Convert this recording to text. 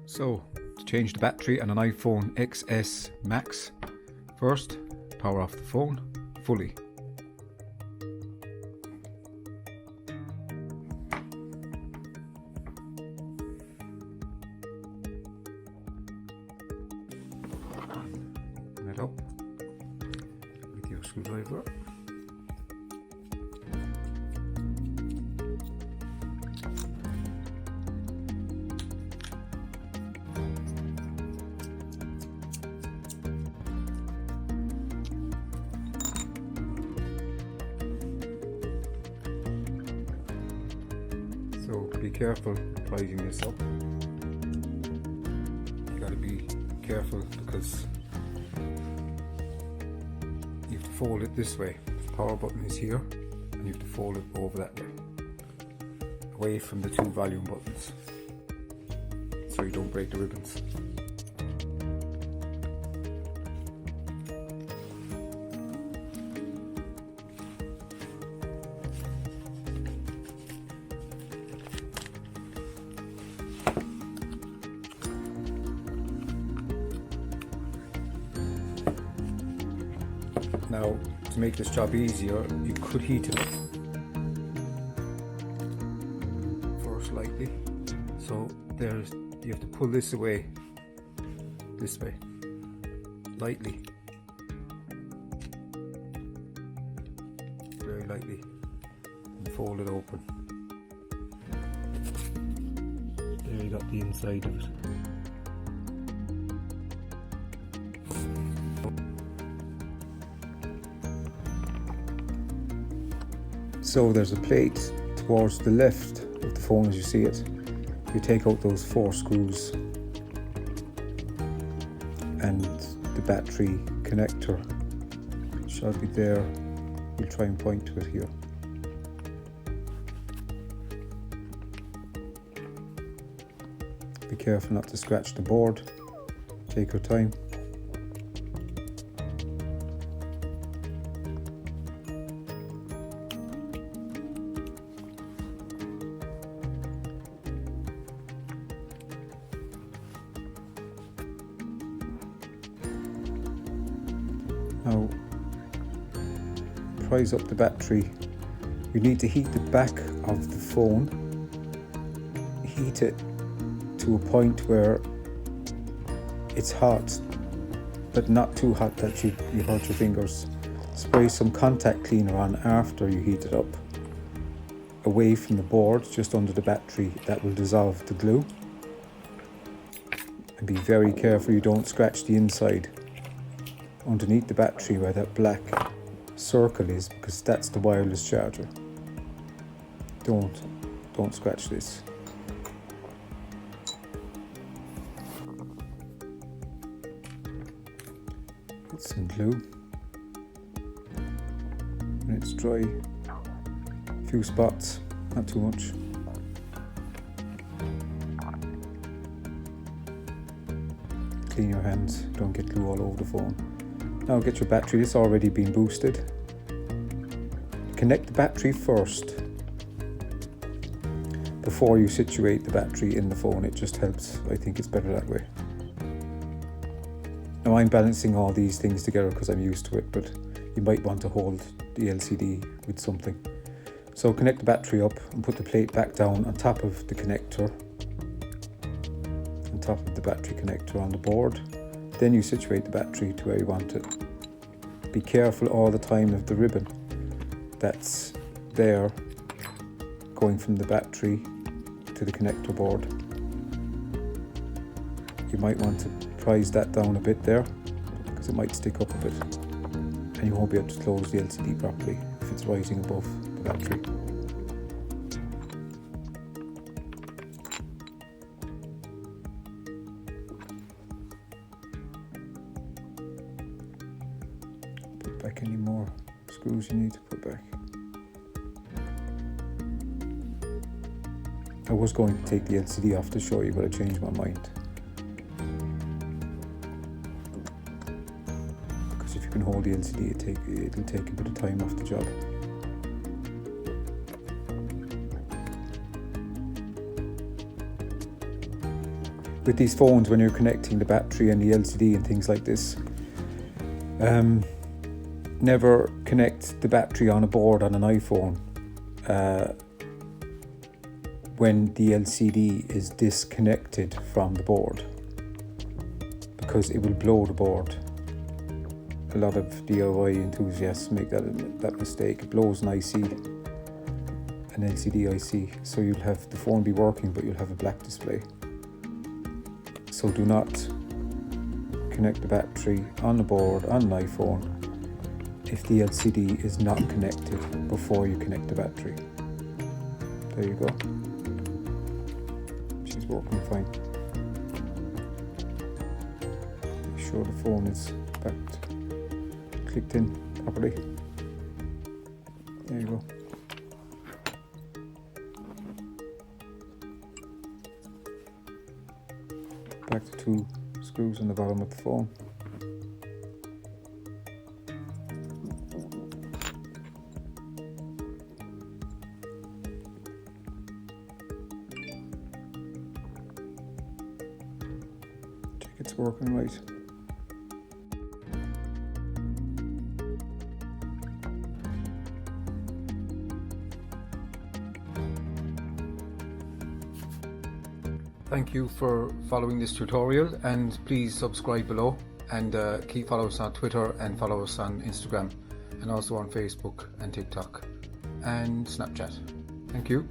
So, to change the battery on an iPhone XS Max, first power off the phone fully. Open it up with your screwdriver. So be careful prising this up. You gotta be careful because you have to fold it this way. The power button is here and you have to fold it over that way, away from the two volume buttons, so you don't break the ribbons. Now, to make this job easier, you could heat it up first lightly. So you have to pull this away, this way, lightly, very lightly, and fold it open. There you got the inside of it. So there's a plate towards the left of the phone as you see it. You take out those 4 screws and the battery connector shall be there. We'll try and point to it here. Be careful not to scratch the board. Take your time. Now, prise up the battery. You need to heat the back of the phone. Heat it to a point where it's hot, but not too hot that you hurt your fingers. Spray some contact cleaner on after you heat it up, away from the board, just under the battery. That will dissolve the glue. And be very careful you don't scratch the inside underneath the battery where that black circle is, because that's the wireless charger. Don't scratch this. Put some glue. When it's dry, a few spots, not too much. Clean your hands, don't get glue all over the phone. Now get your battery, it's already been boosted. Connect the battery first before you situate the battery in the phone. It just helps. I think it's better that way. Now I'm balancing all these things together because I'm used to it, but you might want to hold the LCD with something. So connect the battery up and put the plate back down on top of the connector, on top of the battery connector on the board. Then you situate the battery to where you want it. Be careful all the time of the ribbon that's there going from the battery to the connector board. You might want to prise that down a bit there because it might stick up a bit and you won't be able to close the LCD properly if it's rising above the battery. Put back any more screws you need to put back. I was going to take the LCD off to show you, but I changed my mind. Because if you can hold the LCD, it'll take a bit of time off the job. with these phones, when you're connecting the battery and the LCD and things like this, never connect the battery on a board on an iPhone when the LCD is disconnected from the board, because it will blow the board. A lot of DIY enthusiasts make that mistake. It blows an IC, an LCD IC, so you'll have the phone be working but you'll have a black display. So do not connect the battery on the board on an iPhone if the LCD is not connected before you connect the battery. There you go. She's working fine. Make sure the phone is clicked in properly. There you go. Back to 2 screws on the bottom of the phone. Check it's working right. Thank you for following this tutorial, and please subscribe below, and keep following us on Twitter and follow us on Instagram, and also on Facebook and TikTok and Snapchat. Thank you.